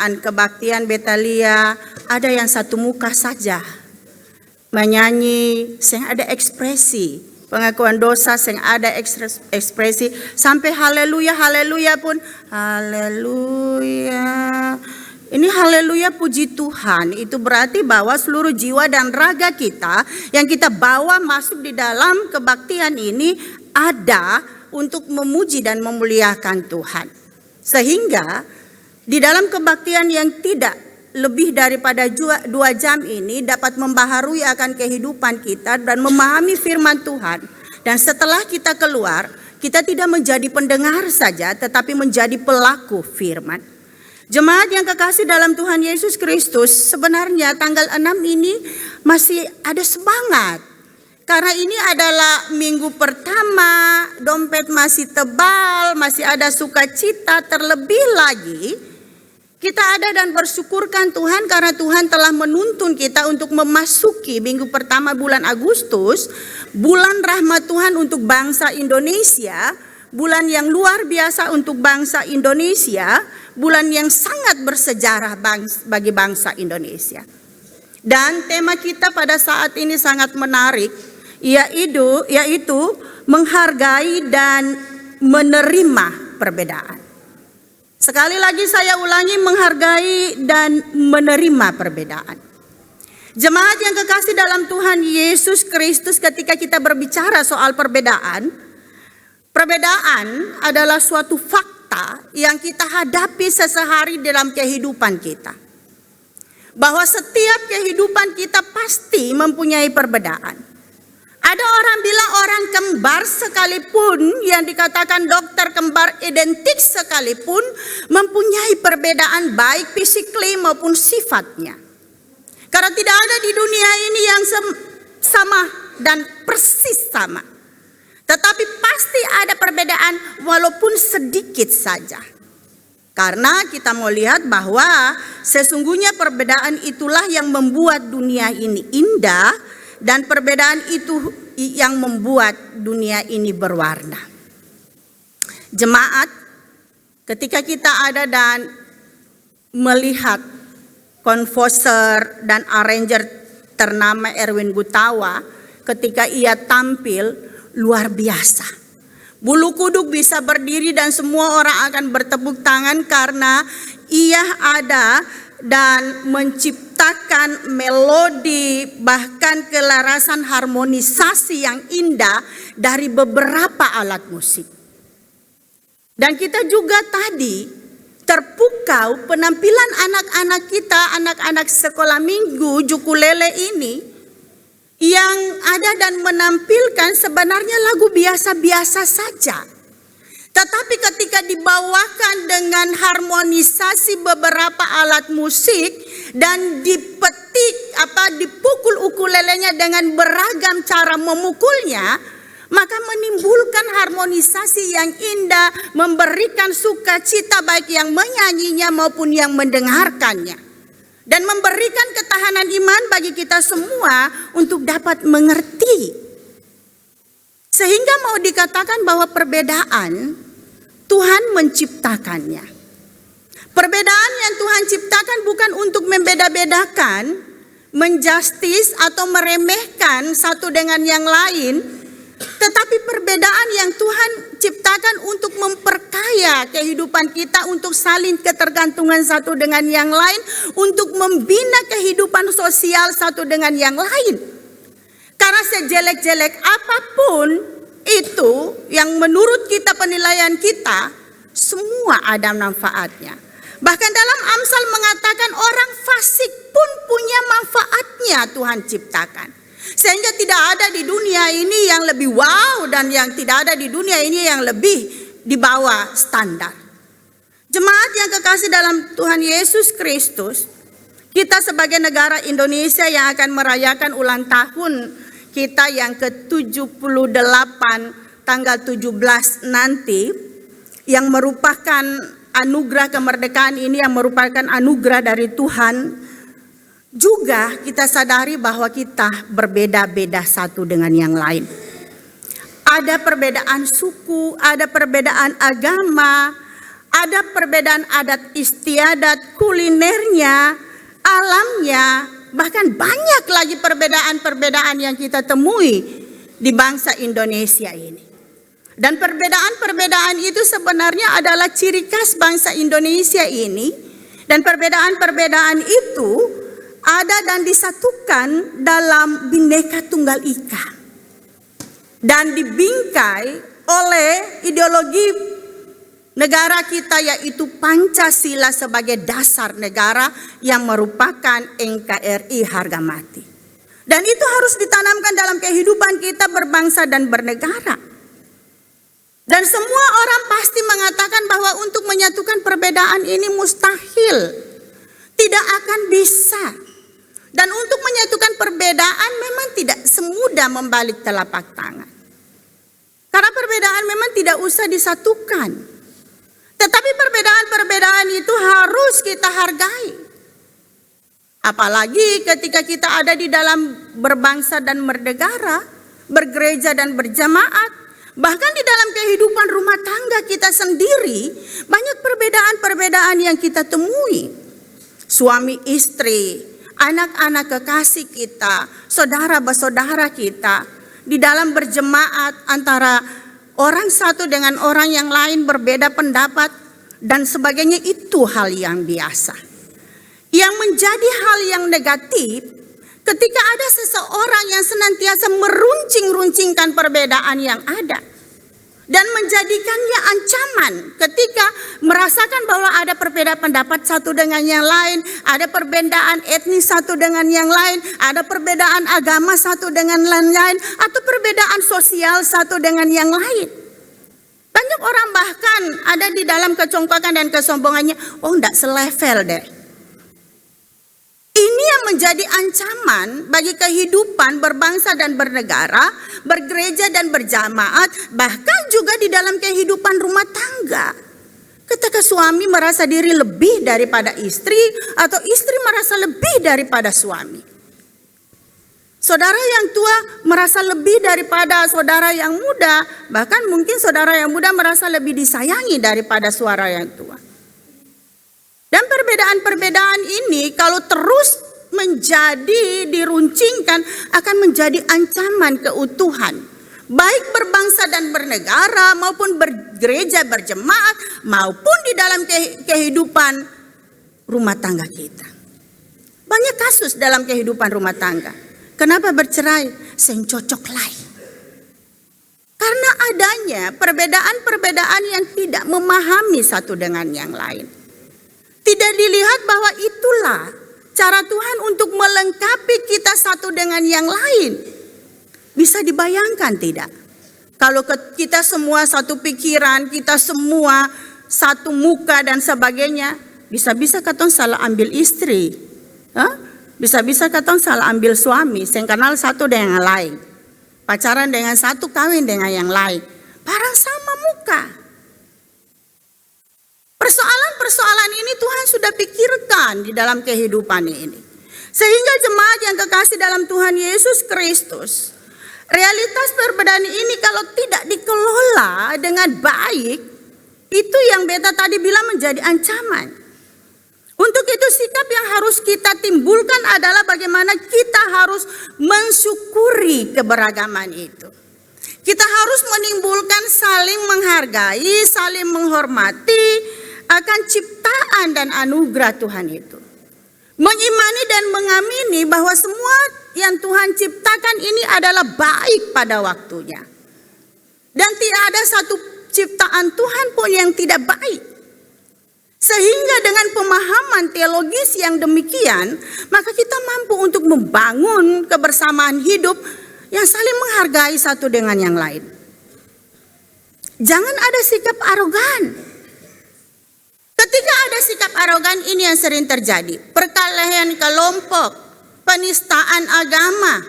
pelaksanaan kebaktian Betalia ada yang satu muka saja. Menyanyi, sing ada ekspresi. Pengakuan dosa, sing ada ekspresi. Sampai haleluya, haleluya pun. Haleluya. Ini haleluya puji Tuhan. Itu berarti bahwa seluruh jiwa dan raga kita yang kita bawa masuk di dalam kebaktian ini ada untuk memuji dan memuliakan Tuhan. Sehingga di dalam kebaktian yang tidak lebih daripada 2 jam ini dapat membaharui akan kehidupan kita dan memahami firman Tuhan. Dan setelah kita keluar, kita tidak menjadi pendengar saja tetapi menjadi pelaku firman. Jemaat yang kekasih dalam Tuhan Yesus Kristus, sebenarnya tanggal 6 ini masih ada semangat. Karena ini adalah minggu pertama, dompet masih tebal, masih ada sukacita. Terlebih lagi, kita ada dan bersyukurkan Tuhan karena Tuhan telah menuntun kita untuk memasuki minggu pertama bulan Agustus, bulan rahmat Tuhan untuk bangsa Indonesia, bulan yang luar biasa untuk bangsa Indonesia, bulan yang sangat bersejarah bagi bangsa Indonesia. Dan tema kita pada saat ini sangat menarik, yaitu menghargai dan menerima perbedaan. Sekali lagi saya ulangi, menghargai dan menerima perbedaan. Jemaat yang kekasih dalam Tuhan Yesus Kristus, ketika kita berbicara soal perbedaan adalah suatu fakta yang kita hadapi sehari-hari dalam kehidupan kita. Bahwa setiap kehidupan kita pasti mempunyai perbedaan. Ada orang bilang orang kembar sekalipun, yang dikatakan dokter kembar identik sekalipun, mempunyai perbedaan baik fisikly maupun sifatnya. Karena tidak ada di dunia ini yang sama dan persis sama. Tetapi pasti ada perbedaan walaupun sedikit saja. Karena kita mau lihat bahwa sesungguhnya perbedaan itulah yang membuat dunia ini indah. Dan perbedaan itu yang membuat dunia ini berwarna. Jemaat, ketika kita ada dan melihat komposer dan arranger ternama Erwin Gutawa, ketika ia tampil luar biasa. Bulu kuduk bisa berdiri dan semua orang akan bertepuk tangan karena ia ada dan menciptakan melodi, bahkan kelarasan harmonisasi yang indah dari beberapa alat musik. Dan kita juga tadi terpukau penampilan anak-anak kita, anak-anak sekolah minggu Jukulele ini, yang ada dan menampilkan sebenarnya lagu biasa-biasa saja. Tetapi ketika dibawakan dengan harmonisasi beberapa alat musik dan dipukul ukulelenya dengan beragam cara memukulnya, maka menimbulkan harmonisasi yang indah, memberikan sukacita baik yang menyanyinya maupun yang mendengarkannya. Dan memberikan ketahanan iman bagi kita semua untuk dapat mengerti. Sehingga mau dikatakan bahwa perbedaan Tuhan menciptakannya. Perbedaan yang Tuhan ciptakan bukan untuk membeda-bedakan, menjustis atau meremehkan satu dengan yang lain, tetapi perbedaan yang Tuhan ciptakan untuk memperkaya kehidupan kita, untuk saling ketergantungan satu dengan yang lain, untuk membina kehidupan sosial satu dengan yang lain. Karena sejelek-jelek apapun itu yang menurut kita penilaian kita, semua ada manfaatnya. Bahkan dalam Amsal mengatakan orang fasik pun punya manfaatnya Tuhan ciptakan. Sehingga tidak ada di dunia ini yang lebih wow dan yang tidak ada di dunia ini yang lebih di bawah standar. Jemaat yang kekasih dalam Tuhan Yesus Kristus, kita sebagai negara Indonesia yang akan merayakan ulang tahun kita yang ke-78 tanggal 17 nanti, yang merupakan anugerah kemerdekaan ini, yang merupakan anugerah dari Tuhan, juga kita sadari bahwa kita berbeda-beda satu dengan yang lain. Ada perbedaan suku, ada perbedaan agama, Ada perbedaan adat istiadat, kulinernya, alamnya, bahkan banyak lagi perbedaan-perbedaan yang kita temui di bangsa Indonesia ini. Dan perbedaan-perbedaan itu sebenarnya adalah ciri khas bangsa Indonesia ini. Dan perbedaan-perbedaan itu ada dan disatukan dalam Bhinneka Tunggal Ika. Dan dibingkai oleh ideologi negara kita, yaitu Pancasila sebagai dasar negara yang merupakan NKRI harga mati. Dan itu harus ditanamkan dalam kehidupan kita berbangsa dan bernegara. Dan semua orang pasti mengatakan bahwa untuk menyatukan perbedaan ini mustahil. Tidak akan bisa. Dan untuk menyatukan perbedaan memang tidak semudah membalik telapak tangan. Karena perbedaan memang tidak usah disatukan. Tetapi perbedaan-perbedaan itu harus kita hargai. Apalagi ketika kita ada di dalam berbangsa dan bernegara, bergereja dan berjamaat. Bahkan di dalam kehidupan rumah tangga kita sendiri, banyak perbedaan-perbedaan yang kita temui. Suami istri, anak-anak kekasih kita, saudara-saudara kita, di dalam berjemaat antara orang satu dengan orang yang lain berbeda pendapat, dan sebagainya, itu hal yang biasa. Yang menjadi hal yang negatif, ketika ada seseorang yang senantiasa meruncing-runcingkan perbedaan yang ada dan menjadikannya ancaman ketika merasakan bahwa ada perbedaan pendapat satu dengan yang lain, ada perbedaan etnis satu dengan yang lain, ada perbedaan agama satu dengan yang lain, atau perbedaan sosial satu dengan yang lain. Banyak orang bahkan ada di dalam kecongkakan dan kesombongannya, oh enggak selevel deh. Ini yang menjadi ancaman bagi kehidupan berbangsa dan bernegara, bergereja dan berjamaat, bahkan juga di dalam kehidupan rumah tangga. Ketika suami merasa diri lebih daripada istri, atau istri merasa lebih daripada suami. Saudara yang tua merasa lebih daripada saudara yang muda, bahkan mungkin saudara yang muda merasa lebih disayangi daripada saudara yang tua. Dan perbedaan-perbedaan ini kalau terus menjadi diruncingkan akan menjadi ancaman keutuhan. Baik berbangsa dan bernegara maupun bergereja berjemaat maupun di dalam kehidupan rumah tangga kita. Banyak kasus dalam kehidupan rumah tangga. Kenapa bercerai? Sing cocok lain. Karena adanya perbedaan-perbedaan yang tidak memahami satu dengan yang lain. Tidak dilihat bahwa itulah cara Tuhan untuk melengkapi kita satu dengan yang lain. Bisa dibayangkan tidak? Kalau kita semua satu pikiran, kita semua satu muka dan sebagainya, bisa-bisa katong salah ambil istri. Bisa-bisa katong salah ambil suami, yang kenal satu dengan yang lain. Pacaran dengan satu, kawin dengan yang lain. Barang sama muka. Persoalan-persoalan ini Tuhan sudah pikirkan di dalam kehidupan ini. Sehingga jemaat yang kekasih dalam Tuhan Yesus Kristus, realitas perbedaan ini kalau tidak dikelola dengan baik, itu yang beta tadi bilang menjadi ancaman. Untuk itu sikap yang harus kita timbulkan adalah bagaimana kita harus mensyukuri keberagaman itu. Kita harus menimbulkan saling menghargai, saling menghormati akan ciptaan dan anugerah Tuhan itu. Mengimani dan mengamini bahwa semua yang Tuhan ciptakan ini adalah baik pada waktunya. Dan tidak ada satu ciptaan Tuhan pun yang tidak baik. Sehingga dengan pemahaman teologis yang demikian, maka kita mampu untuk membangun kebersamaan hidup yang saling menghargai satu dengan yang lain. Jangan ada sikap arogan. Ketika ada sikap arogan, ini yang sering terjadi. Perkelahian kelompok, penistaan agama,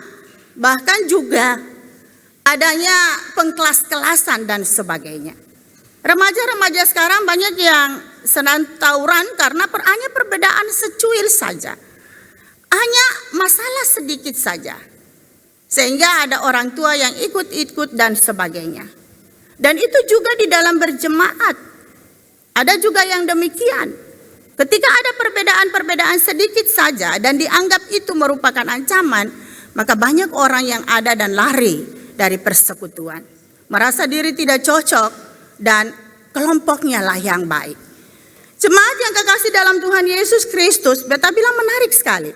bahkan juga adanya pengkelas-kelasan dan sebagainya. Remaja-remaja sekarang banyak yang senang tawuran karena hanya perbedaan secuil saja. Hanya masalah sedikit saja. Sehingga ada orang tua yang ikut-ikut dan sebagainya. Dan itu juga di dalam berjemaat. Ada juga yang demikian. Ketika ada perbedaan-perbedaan sedikit saja dan dianggap itu merupakan ancaman, maka banyak orang yang ada dan lari dari persekutuan. Merasa diri tidak cocok dan kelompoknya lah yang baik. Jemaat yang kekasih dalam Tuhan Yesus Kristus, beta bilang menarik sekali.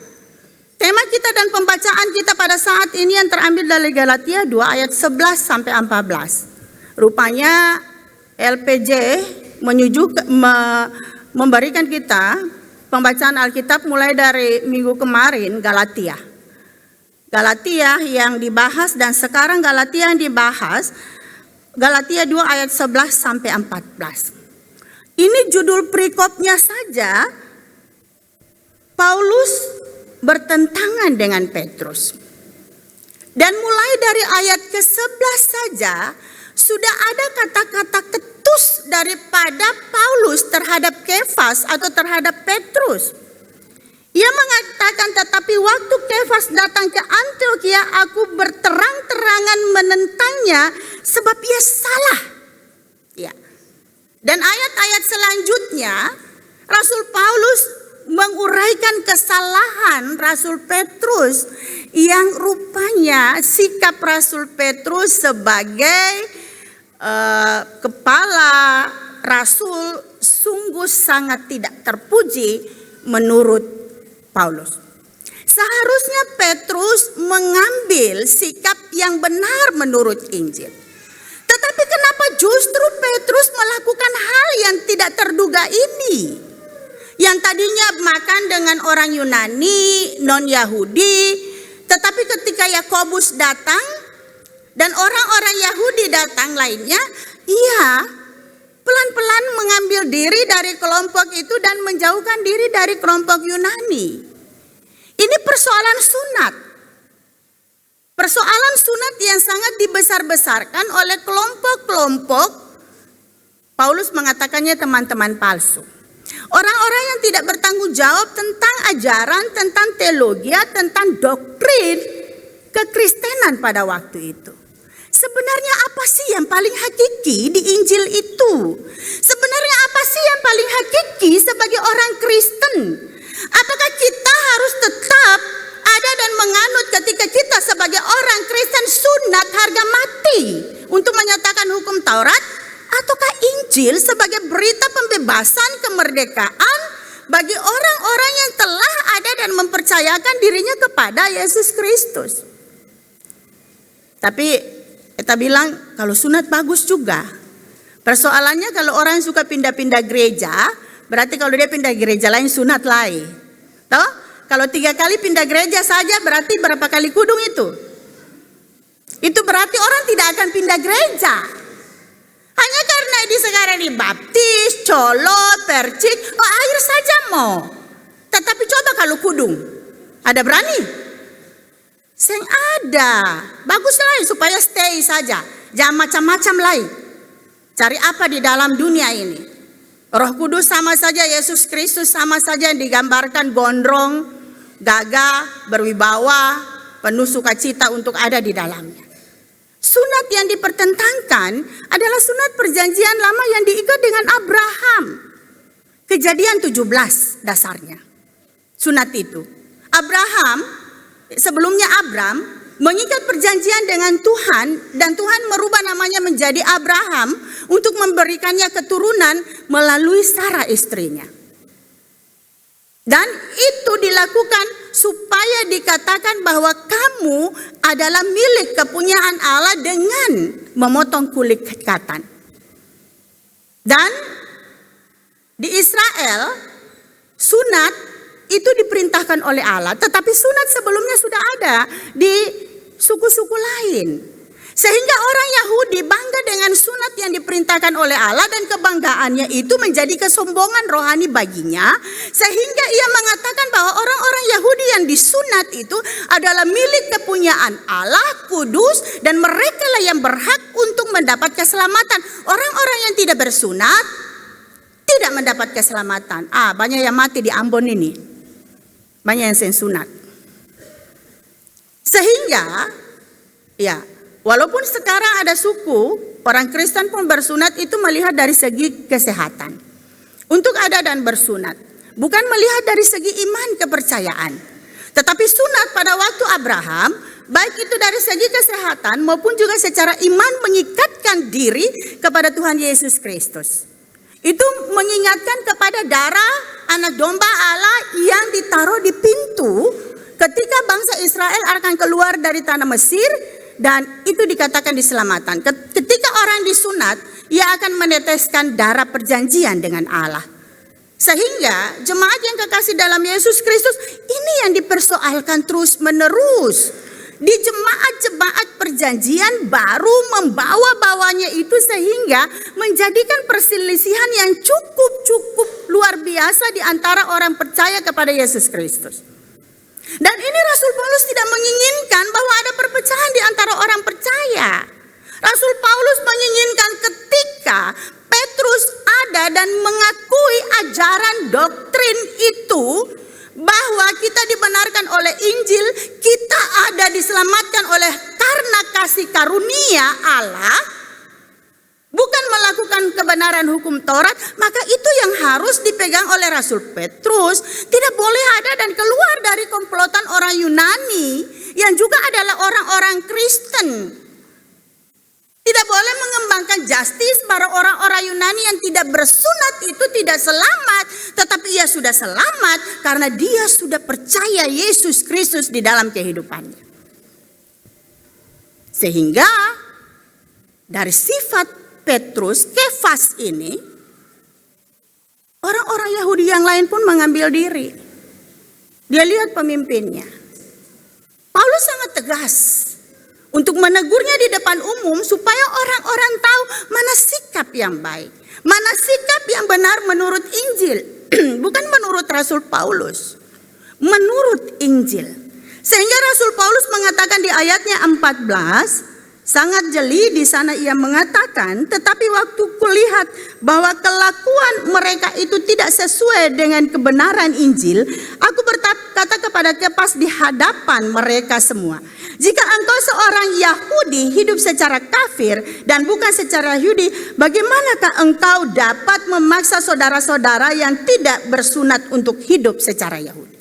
Tema kita dan pembacaan kita pada saat ini yang terambil dari Galatia 2 ayat 11 sampai 14. Rupanya LPJ memberikan kita pembacaan Alkitab mulai dari minggu kemarin Galatia. Galatia yang dibahas dan sekarang Galatia yang dibahas, Galatia 2 ayat 11 sampai 14. Ini judul perikopnya saja, Paulus bertentangan dengan Petrus. Dan mulai dari ayat ke-11 saja, sudah ada kata-kata ketus daripada Paulus terhadap Kefas atau terhadap Petrus. Ia mengatakan, tetapi waktu Kefas datang ke Antiokhia, aku berterang-terangan menentangnya sebab ia salah. Ya. Dan ayat-ayat selanjutnya, Rasul Paulus menguraikan kesalahan Rasul Petrus yang rupanya sikap Rasul Petrus sebagai kepala Rasul sungguh sangat tidak terpuji menurut Paulus. Seharusnya Petrus mengambil sikap yang benar menurut Injil. Tetapi kenapa justru Petrus melakukan hal yang tidak terduga ini? Yang tadinya makan dengan orang Yunani, non-Yahudi, tetapi ketika Yakobus datang dan orang-orang Yahudi datang lainnya, ia pelan-pelan mengambil diri dari kelompok itu dan menjauhkan diri dari kelompok Yunani. Ini persoalan sunat. Persoalan sunat yang sangat dibesar-besarkan oleh kelompok-kelompok, Paulus mengatakannya teman-teman palsu. Orang-orang yang tidak bertanggung jawab tentang ajaran, tentang teologi, tentang doktrin kekristenan pada waktu itu. Sebenarnya apa sih yang paling hakiki di Injil itu? Sebenarnya apa sih yang paling hakiki sebagai orang Kristen? Apakah kita harus tetap ada dan menganut ketika kita sebagai orang Kristen sunat harga mati untuk menyatakan hukum Taurat? Ataukah Injil sebagai berita pembebasan kemerdekaan bagi orang-orang yang telah ada dan mempercayakan dirinya kepada Yesus Kristus? Tapi kita bilang kalau sunat bagus juga. Persoalannya kalau orang suka pindah-pindah gereja, berarti kalau dia pindah gereja lain sunat lain. Toh? Kalau 3 kali pindah gereja saja berarti berapa kali kudung itu? Itu berarti orang tidak akan pindah gereja. Hanya karena di sekarang dibaptis, colot, percik, air saja mau. Tetapi coba kalau kudung, ada berani? Seng ada. Bagus lain supaya stay saja. Jangan macam-macam lain. Cari apa di dalam dunia ini? Roh Kudus sama saja, Yesus Kristus sama saja yang digambarkan gondrong, gagah, berwibawa, penuh sukacita untuk ada di dalamnya. Sunat yang dipertentangkan adalah sunat perjanjian lama yang diikat dengan Abraham. Kejadian 17 dasarnya. Sunat itu. Abraham, sebelumnya Abram, mengikat perjanjian dengan Tuhan dan Tuhan merubah namanya menjadi Abraham untuk memberikannya keturunan melalui Sarah istrinya. Dan itu dilakukan supaya dikatakan bahwa kamu adalah milik kepunyaan Allah dengan memotong kulit ikatan. Dan di Israel sunat itu diperintahkan oleh Allah, tetapi sunat sebelumnya sudah ada di suku-suku lain. Sehingga orang Yahudi bangga dengan sunat yang diperintahkan oleh Allah dan kebanggaannya itu menjadi kesombongan rohani baginya. Sehingga ia mengatakan bahwa orang-orang Yahudi yang disunat itu adalah milik kepunyaan Allah, kudus, dan mereka lah yang berhak untuk mendapat keselamatan. Orang-orang yang tidak bersunat tidak mendapat keselamatan. Banyak yang mati di Ambon ini. Banyak yang sunat. Sehingga walaupun sekarang ada suku, orang Kristen pun bersunat itu melihat dari segi kesehatan. untuk ada dan bersunat. Bukan melihat dari segi iman kepercayaan. Tetapi sunat pada waktu Abraham, baik itu dari segi kesehatan maupun juga secara iman mengikatkan diri kepada Tuhan Yesus Kristus. Itu mengingatkan kepada darah anak domba Allah yang ditaruh di pintu ketika bangsa Israel akan keluar dari tanah Mesir, dan itu dikatakan diselamatkan. Ketika orang disunat, ia akan meneteskan darah perjanjian dengan Allah. Sehingga jemaat yang kekasih dalam Yesus Kristus, ini yang dipersoalkan terus menerus. Di jemaat-jemaat perjanjian baru membawa-bawanya itu sehingga menjadikan perselisihan yang cukup luar biasa di antara orang percaya kepada Yesus Kristus. Dan ini Rasul Paulus tidak menginginkan bahwa ada perpecahan di antara orang percaya. Rasul Paulus menginginkan ketika Petrus ada dan mengakui ajaran doktrin itu, bahwa kita dibenarkan oleh Injil, kita ada diselamatkan oleh karena kasih karunia Allah, bukan melakukan kebenaran hukum Taurat, maka itu yang harus dipegang oleh Rasul Petrus. Tidak boleh ada dan keluar dari komplotan orang Yunani yang juga adalah orang-orang Kristen. Tidak boleh mengembangkan justice para orang-orang Yunani yang tidak bersunat itu tidak selamat. Tetapi ia sudah selamat karena dia sudah percaya Yesus Kristus di dalam kehidupannya. Sehingga dari sifat Petrus, Kefas ini, orang-orang Yahudi yang lain pun mengambil diri. Dia lihat pemimpinnya. Paulus sangat tegas untuk menegurnya di depan umum supaya orang-orang tahu mana sikap yang baik, mana sikap yang benar menurut Injil, bukan menurut Rasul Paulus, menurut Injil. Sehingga Rasul Paulus mengatakan di ayatnya 14, sangat jeli di sana ia mengatakan, tetapi waktu kulihat bahwa kelakuan mereka itu tidak sesuai dengan kebenaran Injil, aku berkata kepada Kefas di hadapan mereka semua, jika engkau seorang Yahudi hidup secara kafir dan bukan secara Yahudi, bagaimanakah engkau dapat memaksa saudara-saudara yang tidak bersunat untuk hidup secara Yahudi?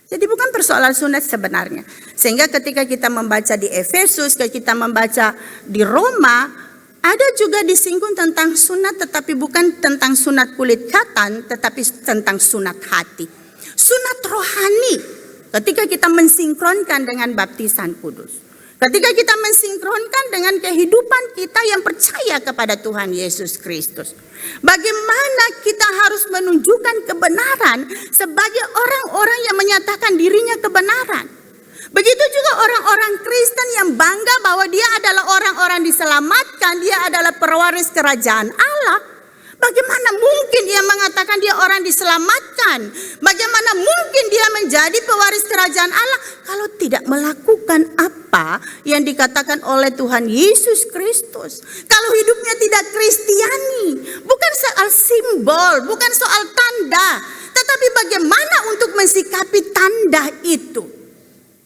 Jadi bukan persoalan sunat sebenarnya. Sehingga ketika kita membaca di Efesus, ketika kita membaca di Roma, ada juga disinggung tentang sunat, tetapi bukan tentang sunat kulit katan, tetapi tentang sunat hati. Sunat rohani. Ketika kita mensinkronkan dengan baptisan kudus. Ketika kita mensinkronkan dengan kehidupan kita yang percaya kepada Tuhan Yesus Kristus. Bagaimana kita harus menunjukkan kebenaran sebagai orang-orang yang menyatakan dirinya kebenaran. Begitu juga orang-orang Kristen yang bangga bahwa dia adalah orang-orang diselamatkan, dia adalah pewaris kerajaan Allah. Bagaimana mungkin dia mengatakan dia orang diselamatkan? Bagaimana mungkin dia menjadi pewaris kerajaan Allah kalau tidak melakukan apa yang dikatakan oleh Tuhan Yesus Kristus? Kalau hidupnya tidak Kristiani, bukan soal simbol, bukan soal tanda, tetapi bagaimana untuk mensikapi tanda itu?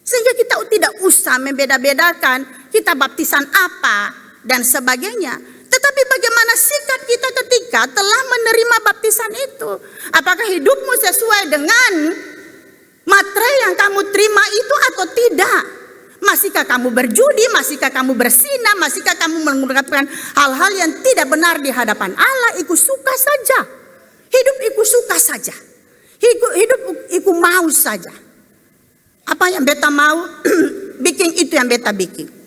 Sehingga kita tidak usah membeda-bedakan kita baptisan apa dan sebagainya. Tetapi bagaimana sikap kita ketika telah menerima baptisan itu? Apakah hidupmu sesuai dengan materai yang kamu terima itu atau tidak? Masihkah kamu berjudi? Masihkah kamu berzina? Masihkah kamu melakukan hal-hal yang tidak benar di hadapan Allah? Ikut suka saja. Hidup ikut suka saja. Hidup ikut mau saja. Apa yang beta mau, bikin itu yang beta bikin.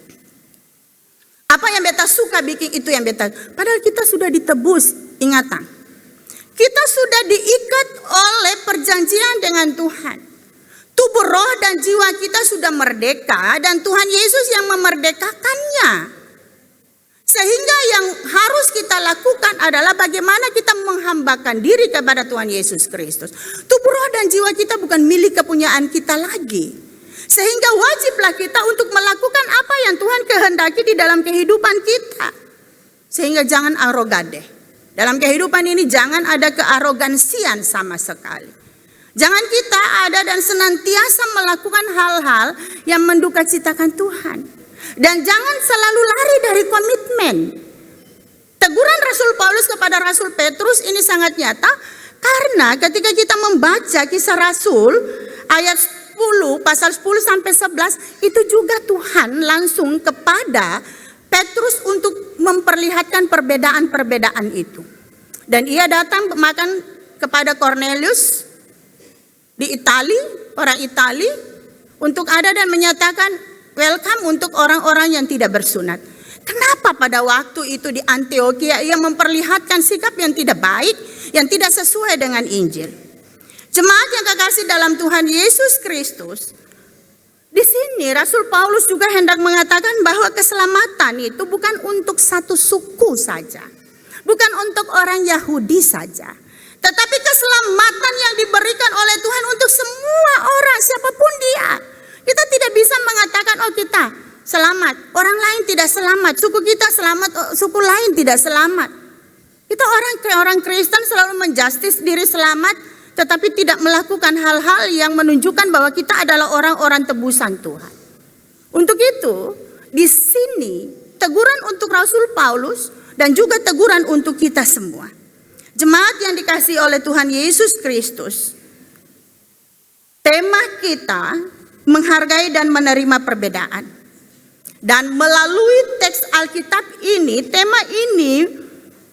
Apa yang beta suka bikin itu yang beta. Padahal kita sudah ditebus, ingatan. Kita sudah diikat oleh perjanjian dengan Tuhan. Tubuh roh dan jiwa kita sudah merdeka dan Tuhan Yesus yang memerdekakannya. Sehingga yang harus kita lakukan adalah bagaimana kita menghambakan diri kepada Tuhan Yesus Kristus. Tubuh roh dan jiwa kita bukan milik kepunyaan kita lagi. Sehingga wajiblah kita untuk melakukan apa yang Tuhan kehendaki di dalam kehidupan kita. Sehingga jangan arogan deh. Dalam kehidupan ini jangan ada kearogansian sama sekali. Jangan kita ada dan senantiasa melakukan hal-hal yang mendukacitakan Tuhan. Dan jangan selalu lari dari komitmen. Teguran Rasul Paulus kepada Rasul Petrus ini sangat nyata. Karena ketika kita membaca Kisah Rasul ayat 10, pasal 10 sampai 11, itu juga Tuhan langsung kepada Petrus untuk memperlihatkan perbedaan-perbedaan itu. Dan ia datang makan kepada Cornelius di Itali, orang Itali, untuk ada dan menyatakan welcome untuk orang-orang yang tidak bersunat. Kenapa pada waktu itu di Antioquia ia memperlihatkan sikap yang tidak baik, yang tidak sesuai dengan Injil? Jemaat yang kekasih dalam Tuhan Yesus Kristus, di sini Rasul Paulus juga hendak mengatakan bahwa keselamatan itu bukan untuk satu suku saja, bukan untuk orang Yahudi saja, tetapi keselamatan yang diberikan oleh Tuhan untuk semua orang, siapapun dia. Kita tidak bisa mengatakan, oh kita selamat, orang lain tidak selamat, suku kita selamat, suku lain tidak selamat. Kita orang Kristen selalu menjustis diri selamat, tetapi tidak melakukan hal-hal yang menunjukkan bahwa kita adalah orang-orang tebusan Tuhan. Untuk itu, di sini teguran untuk Rasul Paulus dan juga teguran untuk kita semua. Jemaat yang dikasihi oleh Tuhan Yesus Kristus, tema kita menghargai dan menerima perbedaan. Dan melalui teks Alkitab ini, tema ini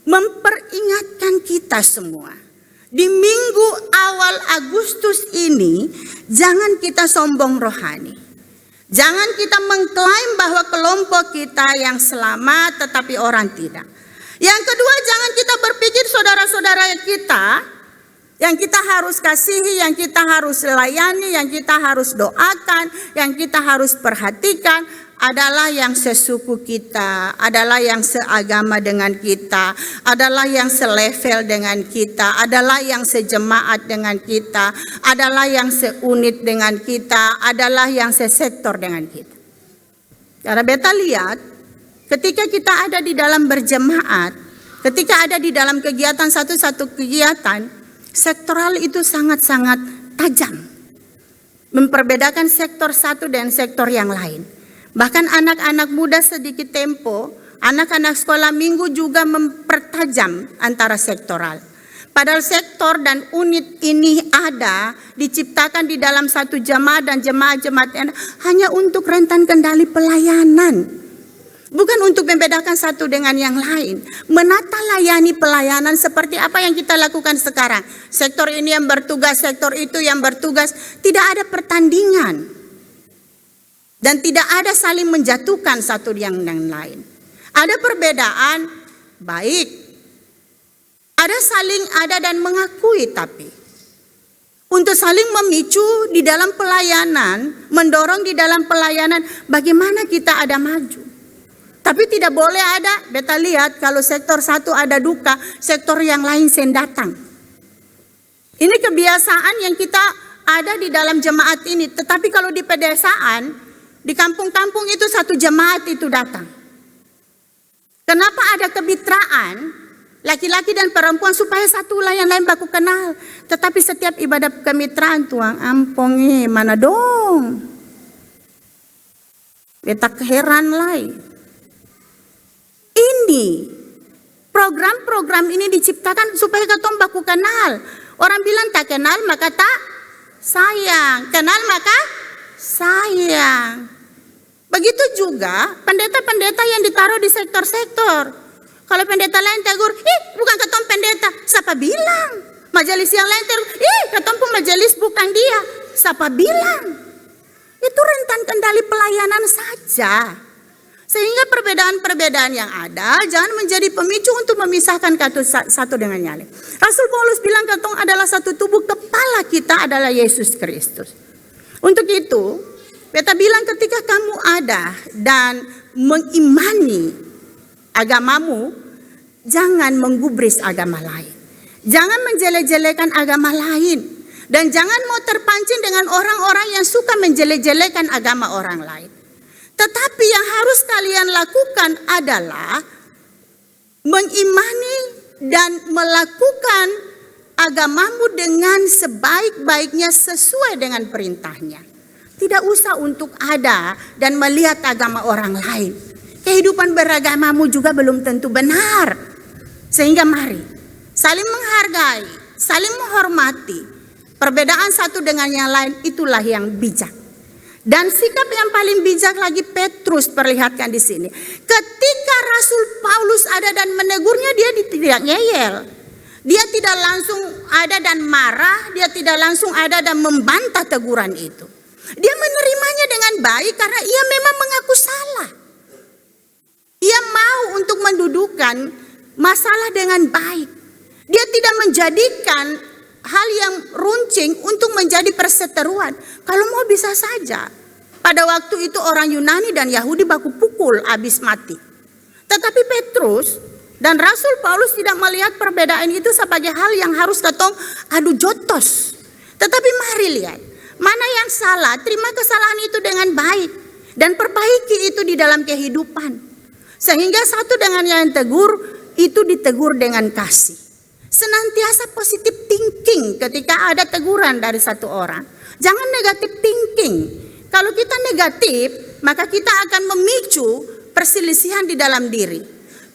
memperingatkan kita semua. Di minggu awal Agustus ini, jangan kita sombong rohani. Jangan kita mengklaim bahwa kelompok kita yang selamat tetapi orang tidak. Yang kedua, jangan kita berpikir saudara-saudara kita yang kita harus kasihi, yang kita harus layani, yang kita harus doakan, yang kita harus perhatikan adalah yang sesuku kita, adalah yang seagama dengan kita, adalah yang selevel dengan kita, adalah yang sejemaat dengan kita, adalah yang seunit dengan kita, adalah yang sesektor dengan kita. Karena beta lihat, ketika kita ada di dalam berjemaat, ketika ada di dalam kegiatan satu-satu kegiatan, sektoral itu sangat-sangat tajam. Memperbedakan sektor satu dan sektor yang lain. Bahkan anak-anak muda sedikit tempo, anak-anak sekolah minggu juga mempertajam antara sektoral. Padahal sektor dan unit ini ada, diciptakan di dalam satu jemaat dan jemaat-jemaat hanya untuk rentan kendali pelayanan. Bukan untuk membedakan satu dengan yang lain. Menata layani pelayanan seperti apa yang kita lakukan sekarang. Sektor ini yang bertugas, sektor itu yang bertugas. Tidak ada pertandingan. Dan tidak ada saling menjatuhkan satu yang lain. Ada perbedaan, baik. Ada saling ada dan mengakui tapi. Untuk saling memicu di dalam pelayanan, mendorong di dalam pelayanan, bagaimana kita ada maju. Tapi tidak boleh ada, beta lihat kalau sektor satu ada duka, sektor yang lain sendatang. Ini kebiasaan yang kita ada di dalam jemaat ini. Tetapi kalau di pedesaan, di kampung-kampung itu satu jemaat itu datang. Kenapa ada kemitraan laki-laki dan perempuan supaya satu lah yang lain baku kenal. Tetapi setiap ibadah kemitraan tuang ampongi mana dong? Beta heran lai. Ini program-program ini diciptakan supaya katong baku kenal. Orang bilang tak kenal maka tak sayang, kenal maka sayang. Begitu juga pendeta-pendeta yang ditaruh di sektor-sektor. Kalau pendeta lain tegur, bukan ketong pendeta, siapa bilang? Majelis yang lain tegur, ketong pun majelis bukan dia, siapa bilang? Itu rentan kendali pelayanan saja. Sehingga perbedaan-perbedaan yang ada jangan menjadi pemicu untuk memisahkan satu dengan yang lain. Rasul Paulus bilang ketong adalah satu tubuh, kepala kita adalah Yesus Kristus. Untuk itu, beta bilang ketika kamu ada dan mengimani agamamu, jangan menggubris agama lain. Jangan menjelek-jelekan agama lain. Dan jangan mau terpancing dengan orang-orang yang suka menjelek-jelekan agama orang lain. Tetapi yang harus kalian lakukan adalah mengimani dan melakukan agamamu dengan sebaik-baiknya sesuai dengan perintahnya. Tidak usah untuk ada dan melihat agama orang lain. Kehidupan beragamamu juga belum tentu benar. Sehingga mari saling menghargai, saling menghormati. Perbedaan satu dengan yang lain itulah yang bijak. Dan sikap yang paling bijak lagi Petrus perlihatkan di sini. Ketika Rasul Paulus ada dan menegurnya, dia tidak ngeyel. Dia tidak langsung ada dan marah, dia tidak langsung ada dan membantah teguran itu. Dia menerimanya dengan baik karena ia memang mengaku salah. Ia mau untuk mendudukan masalah dengan baik. Dia tidak menjadikan hal yang runcing untuk menjadi perseteruan. Kalau mau bisa saja. Pada waktu itu orang Yunani dan Yahudi baku pukul habis mati. Tetapi Petrus dan Rasul Paulus tidak melihat perbedaan itu sebagai hal yang harus ketong adu jotos. Tetapi mari lihat, mana yang salah, terima kesalahan itu dengan baik. Dan perbaiki itu di dalam kehidupan. Sehingga satu dengan yang tegur, itu ditegur dengan kasih. Senantiasa positive thinking ketika ada teguran dari satu orang. Jangan negative thinking. Kalau kita negatif, maka kita akan memicu perselisihan di dalam diri.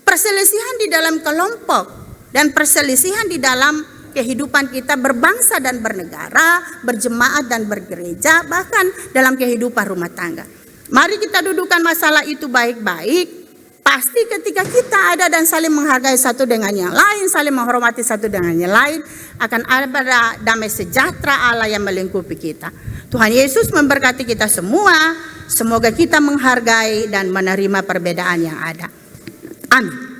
Perselisihan di dalam kelompok. Dan perselisihan di dalam kehidupan kita berbangsa dan bernegara, berjemaat dan bergereja, bahkan dalam kehidupan rumah tangga. Mari kita dudukkan masalah itu baik-baik. Pasti ketika kita ada dan saling menghargai satu dengan yang lain, saling menghormati satu dengan yang lain, akan ada damai sejahtera Allah yang melingkupi kita. Tuhan Yesus memberkati kita semua. Semoga kita menghargai dan menerima perbedaan yang ada. Amin.